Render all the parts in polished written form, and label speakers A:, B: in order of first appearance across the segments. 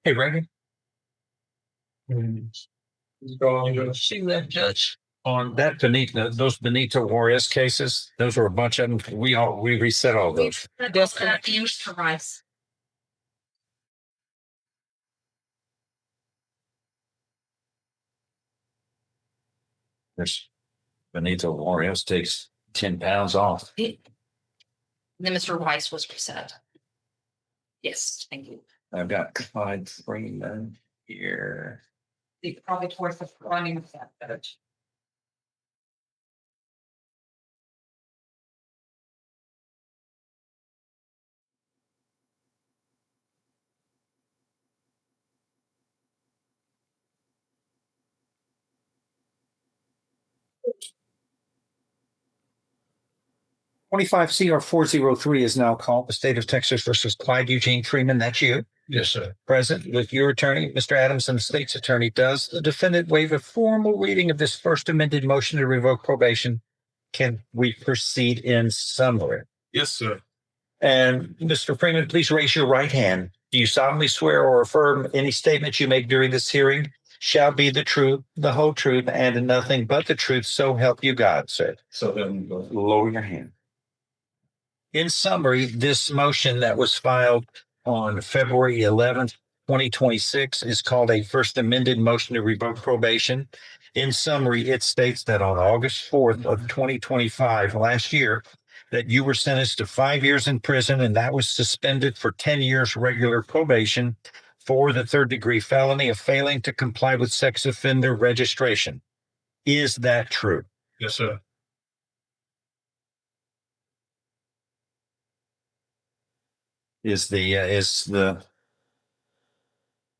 A: Hey, Reagan. See that, Judge? On that Benito, those Benito Juarez cases, those were a bunch of them. We reset all those.
B: That's correct. Mr. Rice.
A: There's Benito Juarez takes 10 pounds off.
B: Then Mr. Rice was reset. Yes, thank you.
A: I've got Clyde Freeman here.
B: Probably towards the running of that judge.
A: $25 CR 403 is now called the state of Texas versus Clyde Eugene Freeman. That's you.
C: Yes, sir.
A: Present with your attorney, Mr. Adams, and the state's attorney. Does the defendant waive a formal reading of this first amended motion to revoke probation? Can we proceed in summary?
C: Yes, sir.
A: And Mr. Freeman, please raise your right hand. Do you solemnly swear or affirm any statements you make during this hearing shall be the truth, the whole truth, and nothing but the truth, so help you God, sir?
C: So then go.
A: Lower your hand. In summary, this motion that was filed on February 11th, 2026 is called a first amended motion to revoke probation. In summary, it states that on August 4th of 2025, last year, that you were sentenced to 5 years in prison and that was suspended for 10 years regular probation for the third degree felony of failing to comply with sex offender registration. Is that true?
C: Yes, sir.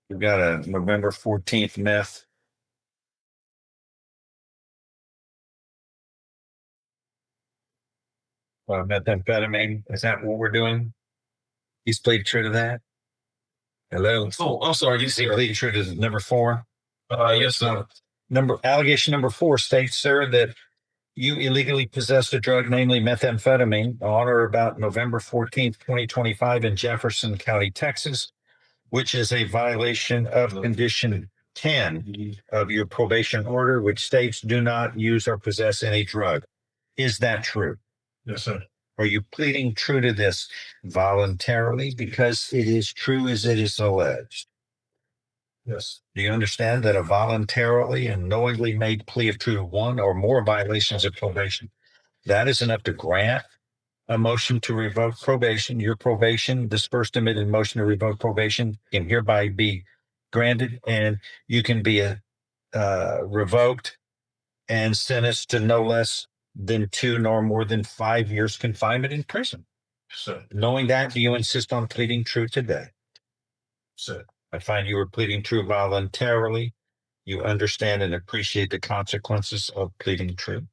A: We've got a November 14th meth. Methamphetamine. Is that what we're doing? He's pleaded true to that. Hello.
C: Oh, I'm sorry.
A: You see, pleaded true to number 4.
C: Yes, sir.
A: Allegation number 4 states, sir, that you illegally possessed a drug, namely methamphetamine, on or about November 14th, 2025 in Jefferson County, Texas, which is a violation of condition 10 of your probation order, which states do not use or possess any drug. Is that true?
C: Yes, sir.
A: Are you pleading true to this voluntarily because it is true as it is alleged?
C: Yes.
A: Do you understand that a voluntarily and knowingly made plea of true to one or more violations of probation, that is enough to grant a motion to revoke probation? Your probation, this first amended motion to revoke probation, can hereby be granted, and you can be revoked and sentenced to no less than 2 nor more than 5 years confinement in prison.
C: Sir.
A: Knowing that, do you insist on pleading true today?
C: Sir.
A: I find you were pleading true voluntarily. You understand and appreciate the consequences of pleading true.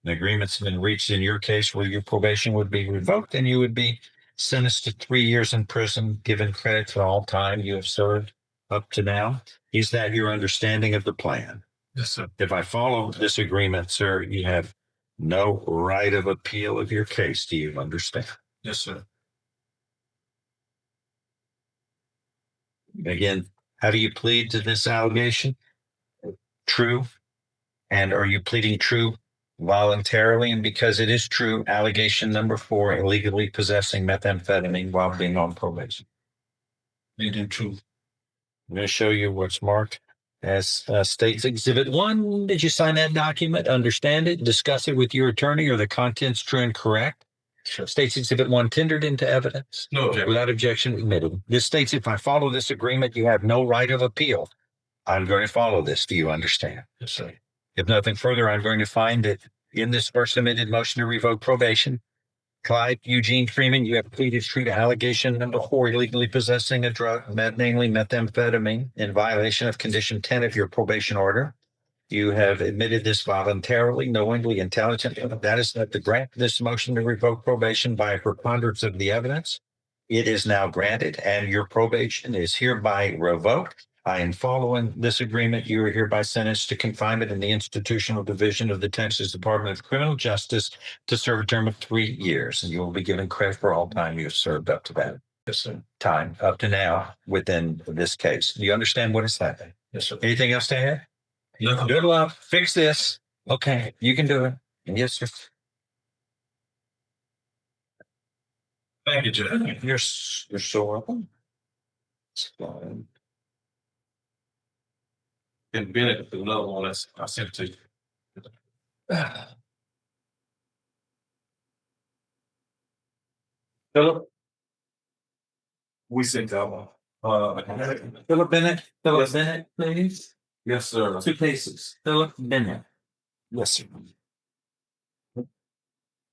A: An agreement's been reached in your case where your probation would be revoked and you would be sentenced to 3 years in prison, given credit for all time you have served up to now. Is that your understanding of the plan?
C: Yes, sir.
A: If I follow this agreement, sir, you have no right of appeal of your case. Do you understand?
C: Yes, sir.
A: Again, how do you plead to this allegation? True. And are you pleading true voluntarily? And because it is true, allegation number 4, illegally possessing methamphetamine while being on probation.
C: Pleading true.
A: I'm going to show you what's marked as State's Exhibit 1. Did you sign that document? Understand it? Discuss it with your attorney? Are the contents true and correct?
C: Sure.
A: States Exhibit 1 tendered into evidence.
C: No objection.
A: Without objection admitted. This states if I follow this agreement, you have no right of appeal. I'm going to follow this. Do you understand?
C: Yes, sir.
A: If nothing further, I'm going to find that in this first amended motion to revoke probation, Clyde Eugene Freeman, you have pleaded true to allegation number 4, illegally possessing a drug, namely methamphetamine, in violation of condition 10 of your probation order. You have admitted this voluntarily, knowingly, intelligently. That is not to grant this motion to revoke probation by a preponderance of the evidence. It is now granted, and your probation is hereby revoked. I am following this agreement. You are hereby sentenced to confinement in the Institutional Division of the Texas Department of Criminal Justice to serve a term of 3 years, and you will be given credit for all time you have served up to that.
C: Yes, sir.
A: time up to now within this case. Do you understand what is happening?
C: Yes, sir.
A: Anything else to add?
C: Nothing.
A: Good luck. Fix this. Okay, you can do it. Yes, sir.
C: Thank you, Judge.
A: You're so welcome. It's fine.
C: And Bennett, the another one that's I sent to you. Philip. We sent that one.
A: Philip Bennett. Philip
C: Yes.
A: Bennett, please.
C: Yes, sir.
A: 2 cases. Philip Bennett. Yes, sir.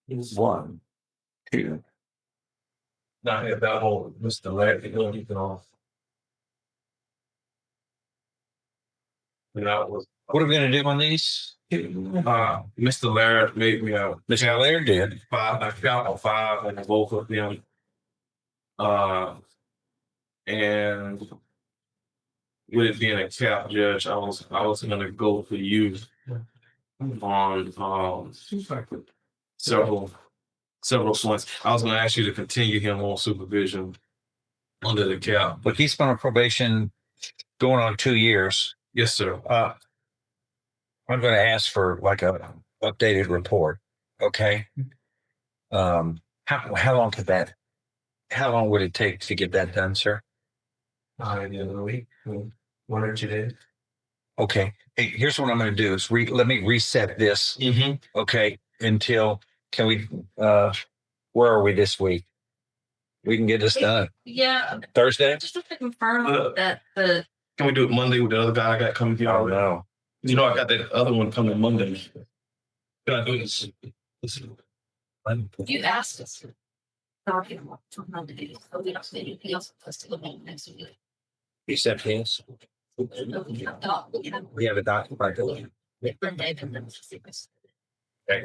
A: 1, 2.
C: Not at that whole Mr. Larry, you can off. And that was
A: What are we going to do on these?
C: Mr. Laird made me a
A: Mr. Laird did.
C: I count on 5 and both of them. And with it being a cap judge, I was gonna go for you on several points. I was gonna ask you to continue him on supervision under the cap.
A: But he's been on probation going on 2 years.
C: Yes, sir.
A: I'm going to ask for like a updated report. Okay. How long could that? How long would it take to get that done, sir?
C: The end of the week, 1 or 2 days.
A: Okay. Hey, here's what I'm going to do is let me reset this.
C: Mm-hmm.
A: Okay. Until can we? Where are we this week? We can get this done
B: Yeah,
A: Thursday.
B: just to confirm that the
C: Can we do it Monday with the other guy I got coming here?
A: Oh no.
C: You know, I got that other one coming Monday. Can I do this?
B: you asked us. He also supposed to go back next week.
A: Except his. We have a document. Okay.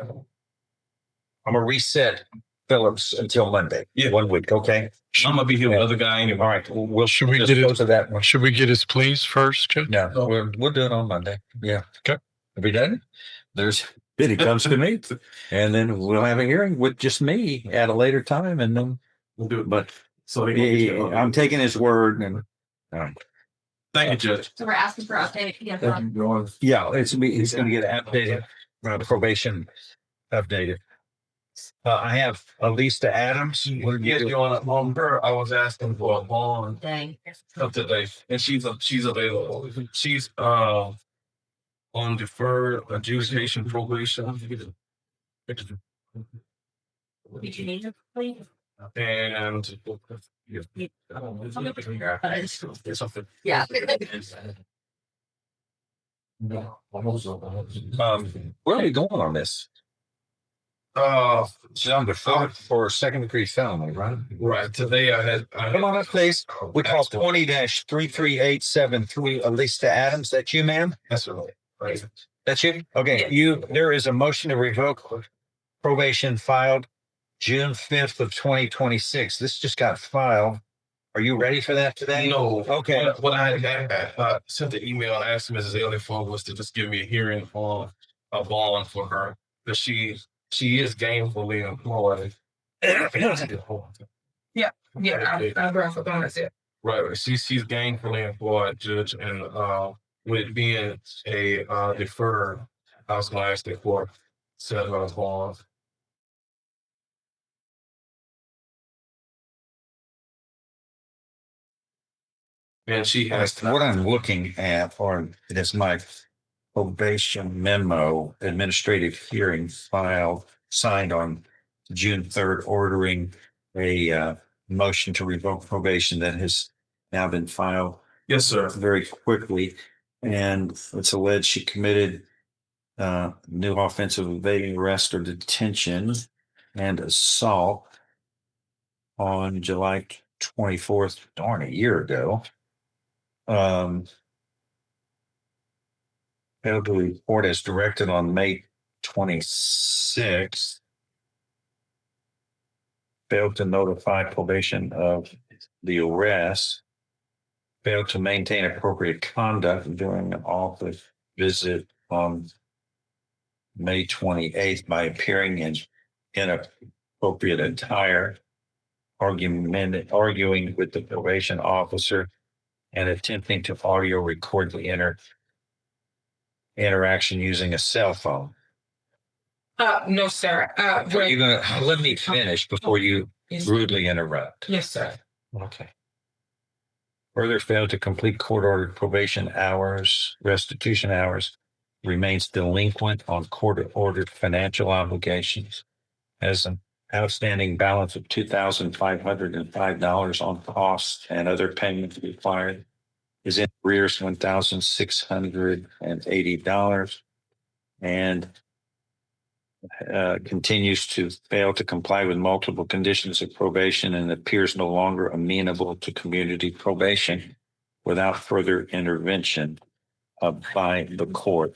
A: I'm gonna reset Phillips until Monday.
C: Yeah.
A: 1 week. Okay.
C: I'm gonna be here with the other guy anyway.
A: All right. We'll
D: Should we
A: just
D: get it-
A: go to that one.
D: Should we get his pleas first, Judge?
A: No, we'll do it on Monday. Yeah.
D: Okay.
A: Have we done it? Then he comes to me, and then we'll have a hearing with just me at a later time, and then.
C: We'll do it.
A: But
C: So
A: I'm taking his word, and all right.
C: Thank you, Judge.
B: So we're asking for updated PDF.
A: Yeah, he's going to get updated probation updated. I have Alicia Adams.
C: Yes, Your Honor. On her, I was asking for a bond
B: Dang.
C: of today, and she's available. She's on deferred adjudication probation,
B: Did you need it, please?
C: and something.
B: Yeah.
A: Where are we going on this? She's on deferred for second degree felony, right?
C: Right. Today I
A: Come on up, please. We call 20-33873 Alicia Adams. That you, ma'am?
C: That's right. Right.
A: That's you? Okay,
B: Yes.
A: there is a motion to revoke probation filed June 5th of 2026. This just got filed. Are you ready for that today?
C: No.
A: Okay.
C: What I sent the email and asked Mrs. Elliott for was to just give me a hearing on a bond for her, because she is gainfully employed.
B: Yeah, I'm going for bonus. Yeah.
C: Right. She's gainfully employed, Judge, and with it being a deferred, I was going to ask the court set her bond. And she has
A: What I'm looking at is my probation memo administrative hearing filed, signed on June 3rd, ordering a motion to revoke probation that has now been filed
C: Yes, sir.
A: very quickly. And it's alleged she committed new offense of evading arrest or detention and assault on July 24th, darn, a year ago. Failed to report as directed on May 26th. Failed to notify probation of the arrest. Failed to maintain appropriate conduct during an office visit on May 28th by appearing in inappropriate attire arguing with the probation officer and attempting to audio record the interaction using a cell phone.
E: No, sir.
A: Are you gonna let me finish before you
E: Yes.
A: rudely interrupt?
E: Yes, sir.
A: Okay. Further failed to complete court-ordered probation hours, restitution hours, remains delinquent on court-ordered financial obligations, has an outstanding balance of $2,505 on costs and other payments required, is in arrears $1,680, and continues to fail to comply with multiple conditions of probation and appears no longer amenable to community probation without further intervention by the court.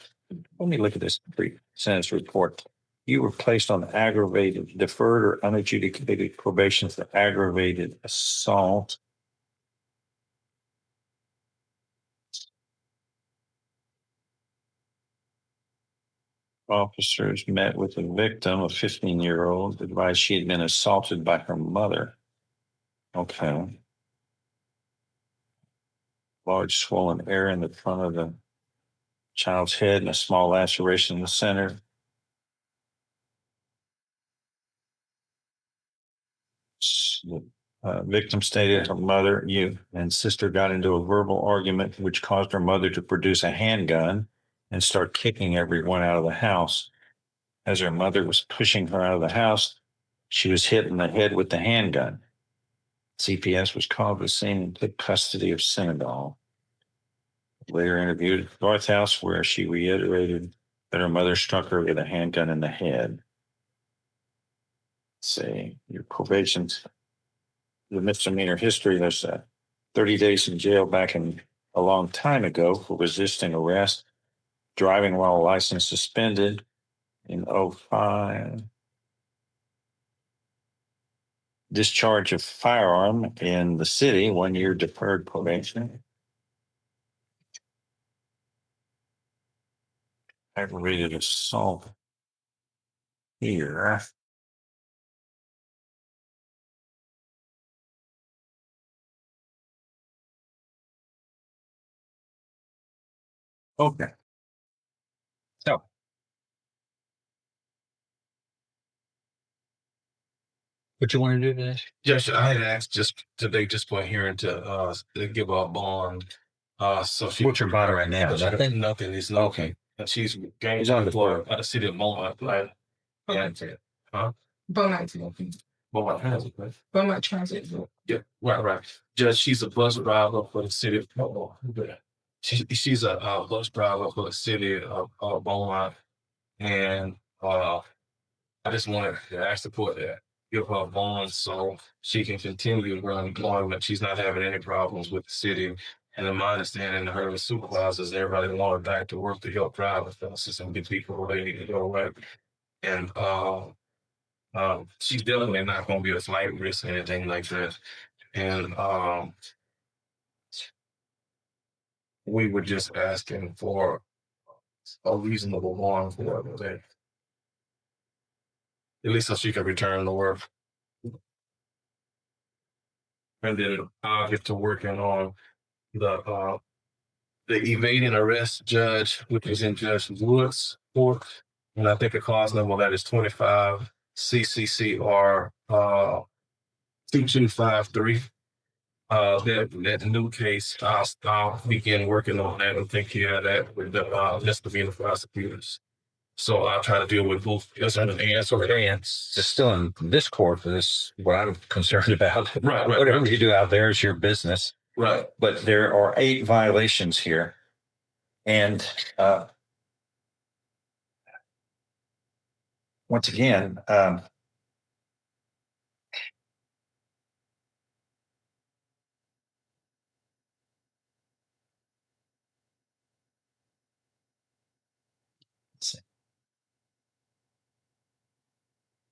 A: Let me look at this pre-sentence report. You were placed on aggravated, deferred, or unadjudicated probation for aggravated assault. Officers met with the victim, a 15-year-old, advised she had been assaulted by her mother. Okay. Large swollen area in the front of the child's head and a small laceration in the center. Victim stated her mother, you and sister got into a verbal argument which caused her mother to produce a handgun and start kicking everyone out of the house. As her mother was pushing her out of the house, she was hit in the head with the handgun. CPS was called to the scene and took custody of Senegal. Later interviewed at North House, where she reiterated that her mother struck her with a handgun in the head. Let's see, your probation's the misdemeanor history. There's 30 days in jail back in a long time ago for resisting arrest, driving while license suspended in 2005. Discharge of firearm in the city, 1 year deferred probation. Aggravated assault here. Okay. So. What you want to do today?
C: Judge, I had asked just today, just for a hearing to give her a bond. So she.
A: What's your bond right now? Nothing?
C: Nothing. It's
A: Okay.
C: And she's
A: He's
C: gained
A: on the
C: for the city of Beaumont. Right? Yeah.
E: Beaumont.
C: Beaumont Transit. Right?
E: Beaumont Transit.
C: Yeah. Right. Judge, she's a bus driver for the city of Beaumont. She's a bus driver for the city of Beaumont, and I just wanted to ask the court that give her a bond so she can continue to run employment. She's not having any problems with the city. And in my understanding, her supervisors, everybody want her back to work to help drive the buses and get people where they need to go, right? And she's definitely not going to be a flight risk or anything like that. And we were just asking for a reasonable bond for her today. At least so she can return to work. And then I'll get to working on the evading arrest judge, which is in Judge Wood's court. And I think the clause number that is 25 CCCR 2253. That new case, I'll begin working on that and take care of that with the misdemeanor prosecutors. So I'll try to deal with both. Yes, and
A: Okay, it's still in this court for this, what I'm concerned about.
C: Right.
A: Whatever you do out there is your business.
C: Right.
A: But there are 8 violations here. And once again,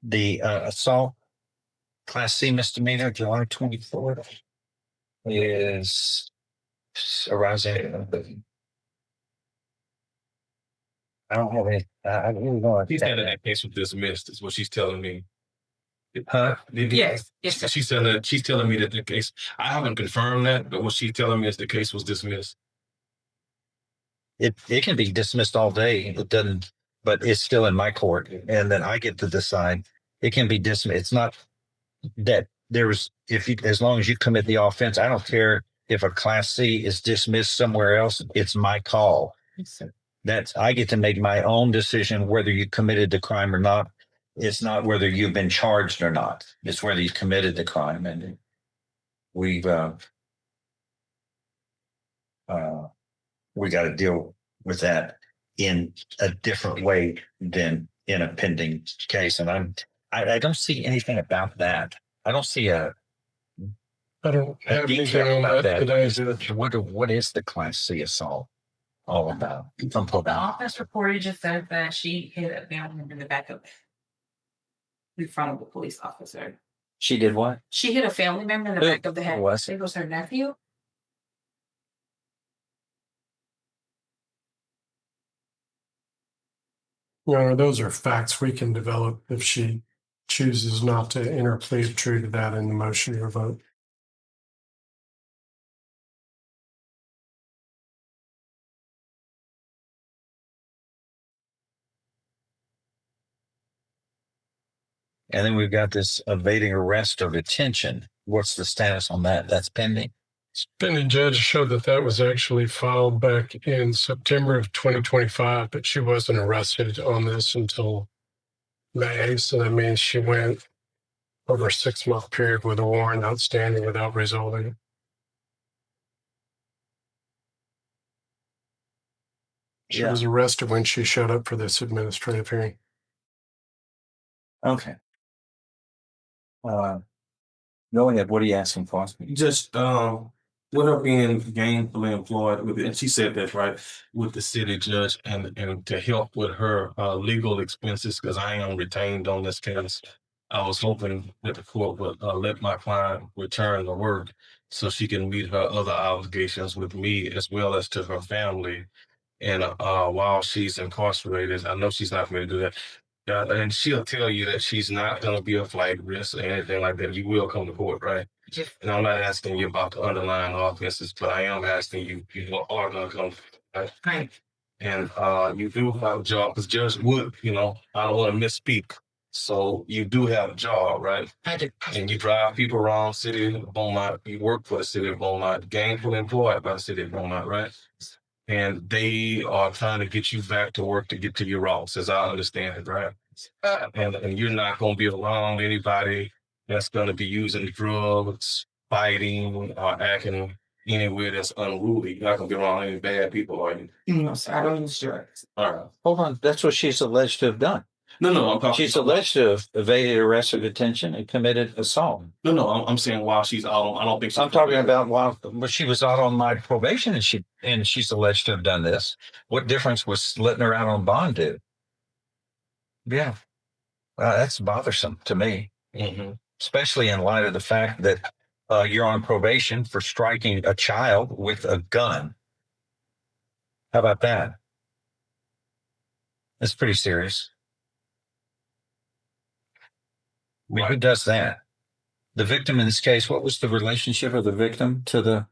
A: the assault Class C misdemeanor, July 24th, is arising. I don't have any. I really don't.
C: He's saying that case was dismissed, is what she's telling me.
A: Huh?
E: Yes, yes, sir.
C: She said that she's telling me that the case. I haven't confirmed that, but what she's telling me is the case was dismissed.
A: It can be dismissed all day. It doesn't, but it's still in my court, and then I get to decide. It can be dismissed. It's not that there's if you as long as you commit the offense, I don't care if a class C is dismissed somewhere else. It's my call.
E: Yes, sir.
A: That's I get to make my own decision whether you committed the crime or not. It's not whether you've been charged or not. It's whether you committed the crime, and we've we got to deal with that in a different way than in a pending case. And I don't see anything about that. I don't see a
D: I don't have anything
A: detail
D: on
A: about
D: that
A: that.
D: today.
A: What is the Class C assault all about? From
E: The
A: Probation.
E: office reported just said that she hit a family member in the back of in front of a police officer.
A: She did what?
E: She hit a family member in the back of the head.
A: Was
E: It was her nephew.
F: Your Honor, those are facts we can develop if she chooses not to enter a plea of true to that in the motion to revoke.
A: And then we've got this evading arrest or detention. What's the status on that? That's pending.
D: Pending judge showed that that was actually filed back in September of 2025, but she wasn't arrested on this until May. So that means she went over a 6-month period with a warrant outstanding without resolving it. She
A: Yeah.
D: was arrested when she showed up for this administrative hearing.
A: Okay. Go ahead. What are you asking for?
C: Just with her being gainfully employed with, and she said that right with the city judge, and to help with her legal expenses because I am retained on this case. I was hoping that the court would let my client return to work so she can meet her other obligations with me as well as to her family. And while she's incarcerated, I know she's not going to do that. And she'll tell you that she's not going to be a flight risk or anything like that. You will come to court, right?
E: Yes.
C: And I'm not asking you about the underlying offenses, but I am asking you, you are going to come, right?
E: Right.
C: And you do have a job, because Judge Wood, I don't want to misspeak. So you do have a job, right?
E: I did.
C: And you drive people around city of Beaumont. You work for the city of Beaumont, gainfully employed by the city of Beaumont, right? And they are trying to get you back to work to get to your routes, as I understand it, right? And you're not going to be around anybody that's going to be using drugs, fighting, or acting anywhere that's unruly. You're not going to be around any bad people, are you?
E: No, sir. I don't use drugs.
C: All right.
A: Hold on. That's what she's alleged to have done.
C: No, I'm talking.
A: She's alleged to have evaded arrest or detention and committed assault.
C: No, I'm saying while she's out on, I don't think.
A: I'm talking about while she was out on my probation and she's alleged to have done this. What difference was letting her out on bond do? Yeah, that's bothersome to me, especially in light of the fact that you're on probation for striking a child with a gun. How about that? That's pretty serious. I mean, who does that? The victim in this case, what was the relationship of the victim to the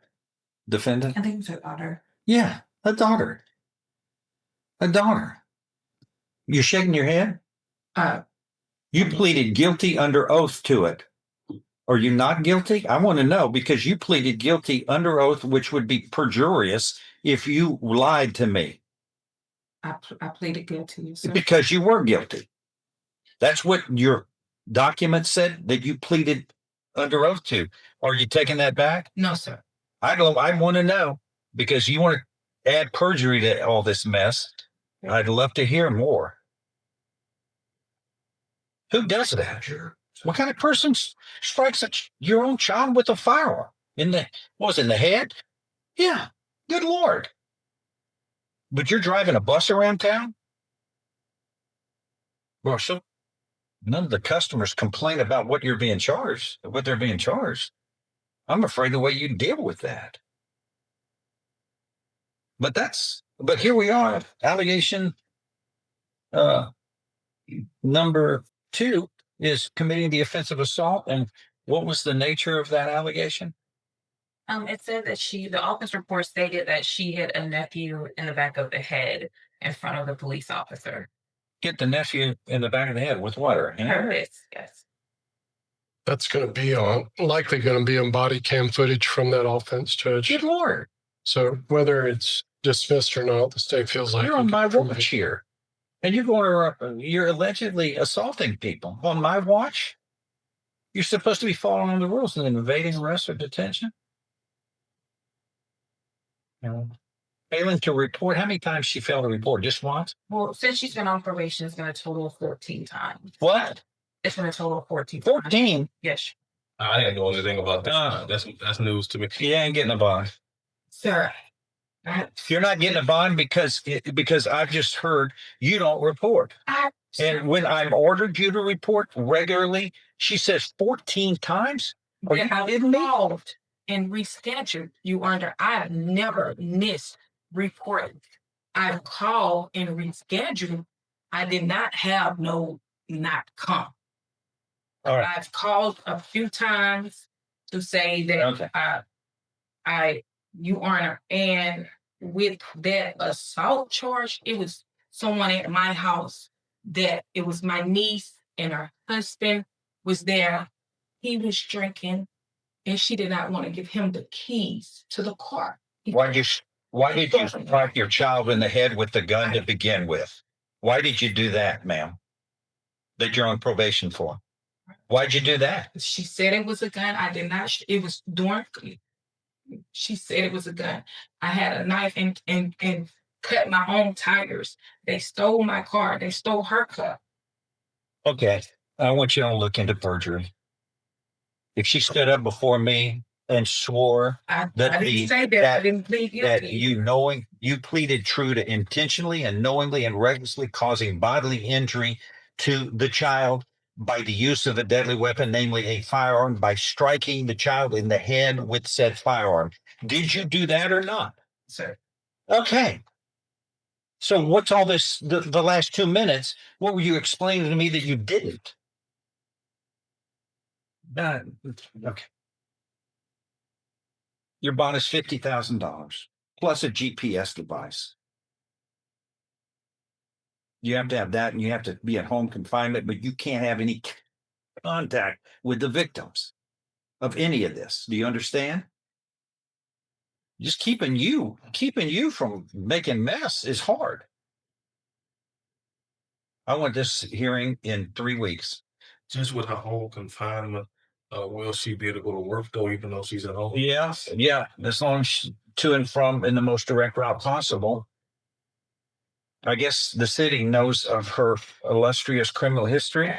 A: defendant?
E: I think it was her daughter.
A: Yeah, a daughter. A daughter. You're shaking your head? You pleaded guilty under oath to it. Are you not guilty? I want to know because you pleaded guilty under oath, which would be perjurious if you lied to me.
E: I pleaded guilty, sir.
A: Because you were guilty. That's what your document said that you pleaded under oath to. Are you taking that back?
E: No, sir.
A: I want to know because you want to add perjury to all this mess. I'd love to hear more. Who does that? What kind of person strikes your own child with a firearm? In the head? Yeah. Good Lord. But you're driving a bus around town? Well, so none of the customers complain about what they're being charged. I'm afraid the way you deal with that. But here we are, allegation number 2. is committing the offense of assault. And what was the nature of that allegation?
E: It said that the office report stated that she hit a nephew in the back of the head in front of the police officer.
A: Get the nephew in the back of the head with what? Her hand?
E: Her fist, yes.
D: That's going to be likely going to be on body cam footage from that offense, Judge.
A: Good Lord.
D: So whether it's dismissed or not, the state feels like
A: You're on my watch here. And you're allegedly assaulting people on my watch. You're supposed to be following the rules and evading arrest or detention. Failing to report. How many times she failed to report? Just once?
E: Well, since she's been on probation, it's been a total of 14 times.
A: What?
E: It's been a total of 14 times.
A: 14?
E: Yes.
C: I didn't know anything about that. That's news to me.
A: You ain't getting a bond.
E: Sir.
A: You're not getting a bond because I've just heard you don't report. And when I'm ordered you to report regularly, she says 14 times? Are you kidding me?
E: And rescheduled you under. I have never missed reporting. I've called and rescheduled. I did not have not come.
A: All right.
E: I've called a few times to say that you aren't, and with that assault charge, it was someone at my house that it was my niece and her husband was there. He was drinking. And she did not want to give him the keys to the car.
A: Why did you strike your child in the head with the gun to begin with? Why did you do that, ma'am? That you're on probation for? Why'd you do that?
E: She said it was a gun. I did not. It was during. She said it was a gun. I had a knife and cut my own tires. They stole my car. They stole her car.
A: Okay, I want you to look into perjury. If she stood up before me and swore
E: I didn't say that. I didn't plead guilty.
A: that you pleaded true to intentionally and knowingly and recklessly causing bodily injury to the child by the use of a deadly weapon, namely a firearm, by striking the child in the head with said firearm. Did you do that or not?
E: Sir.
A: Okay. So what's all this, the last 2 minutes, what were you explaining to me that you didn't? Okay. Your bond is $50,000 plus a GPS device. You have to have that and you have to be at home confinement, but you can't have any contact with the victims of any of this. Do you understand? Just keeping you from making mess is hard. I want this hearing in 3 weeks.
C: Just with her home confinement, will she be able to go to work though, even though she's at home?
A: Yeah. As long as she's to and from in the most direct route possible. I guess the city knows of her illustrious criminal history.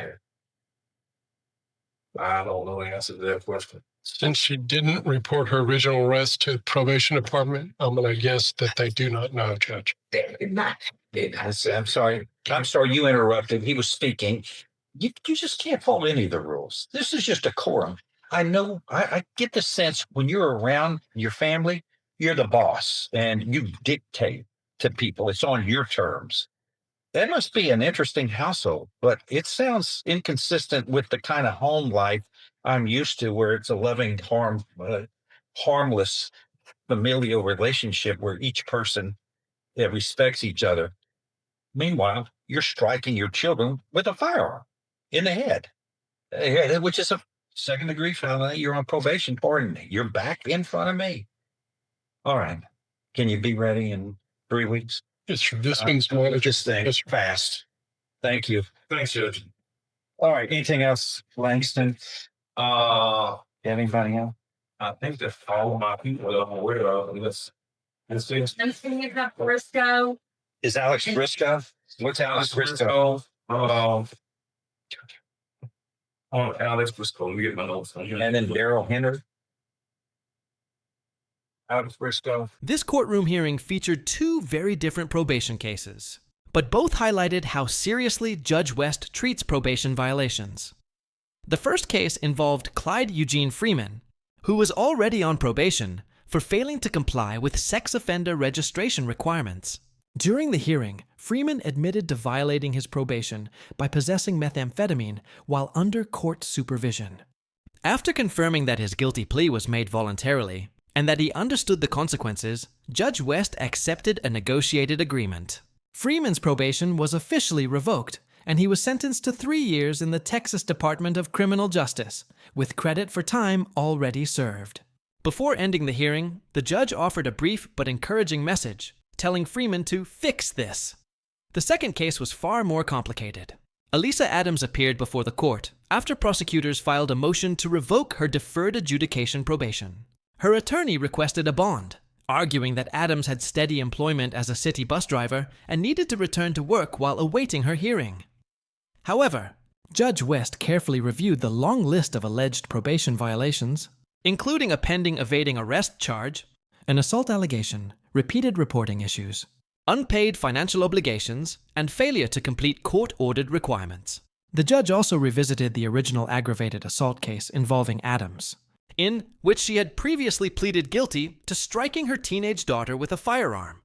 C: I don't know the answer to that question.
D: Since she didn't report her original arrest to the probation department, I'm going to guess that they do not know, Judge.
E: They did not.
A: I'm sorry. You interrupted. He was speaking. You just can't follow any of the rules. This is just a quorum. I know. I get the sense when you're around your family, you're the boss and you dictate to people. It's on your terms. That must be an interesting household, but it sounds inconsistent with the kind of home life I'm used to, where it's a loving, harmless familial relationship where each person respects each other. Meanwhile, you're striking your children with a firearm in the head, which is a second-degree felony. You're on probation. Pardon me. You're back in front of me. All right. Can you be ready in 3 weeks?
D: Yes, sir. This one's one of
A: This thing
D: Yes, sir.
A: fast. Thank you.
C: Thanks, Judge.
A: All right. Anything else, Langston? Anybody else?
C: I think that's all my people that I'm aware of. Let's see.
E: I'm seeing it up Briscoe.
A: Is Alex Briscoe? What's Alex Briscoe?
C: Alex Briscoe. Let me get my notes on here.
A: And then Daryl Henner. Alex Briscoe.
G: This courtroom hearing featured two very different probation cases, but both highlighted how seriously Judge West treats probation violations. The first case involved Clyde Eugene Freeman, who was already on probation for failing to comply with sex offender registration requirements. During the hearing, Freeman admitted to violating his probation by possessing methamphetamine while under court supervision. After confirming that his guilty plea was made voluntarily and that he understood the consequences, Judge West accepted a negotiated agreement. Freeman's probation was officially revoked, and he was sentenced to 3 years in the Texas Department of Criminal Justice, with credit for time already served. Before ending the hearing, the judge offered a brief but encouraging message, telling Freeman to fix this. The second case was far more complicated. Alicia Adams appeared before the court after prosecutors filed a motion to revoke her deferred adjudication probation. Her attorney requested a bond, arguing that Adams had steady employment as a city bus driver and needed to return to work while awaiting her hearing. However, Judge West carefully reviewed the long list of alleged probation violations, including a pending evading arrest charge, an assault allegation, repeated reporting issues, unpaid financial obligations, and failure to complete court-ordered requirements. The judge also revisited the original aggravated assault case involving Adams, in which she had previously pleaded guilty to striking her teenage daughter with a firearm.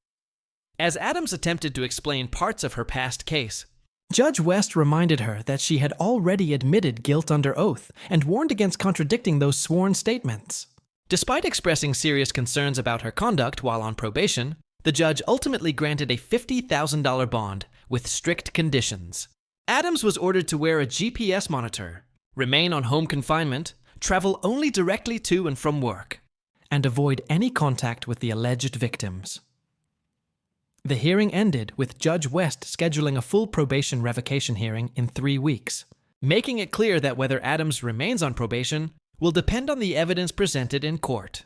G: As Adams attempted to explain parts of her past case, Judge West reminded her that she had already admitted guilt under oath and warned against contradicting those sworn statements. Despite expressing serious concerns about her conduct while on probation, the judge ultimately granted a $50,000 bond with strict conditions. Adams was ordered to wear a GPS monitor, remain on home confinement, travel only directly to and from work, and avoid any contact with the alleged victims. The hearing ended with Judge West scheduling a full probation revocation hearing in 3 weeks, making it clear that whether Adams remains on probation will depend on the evidence presented in court.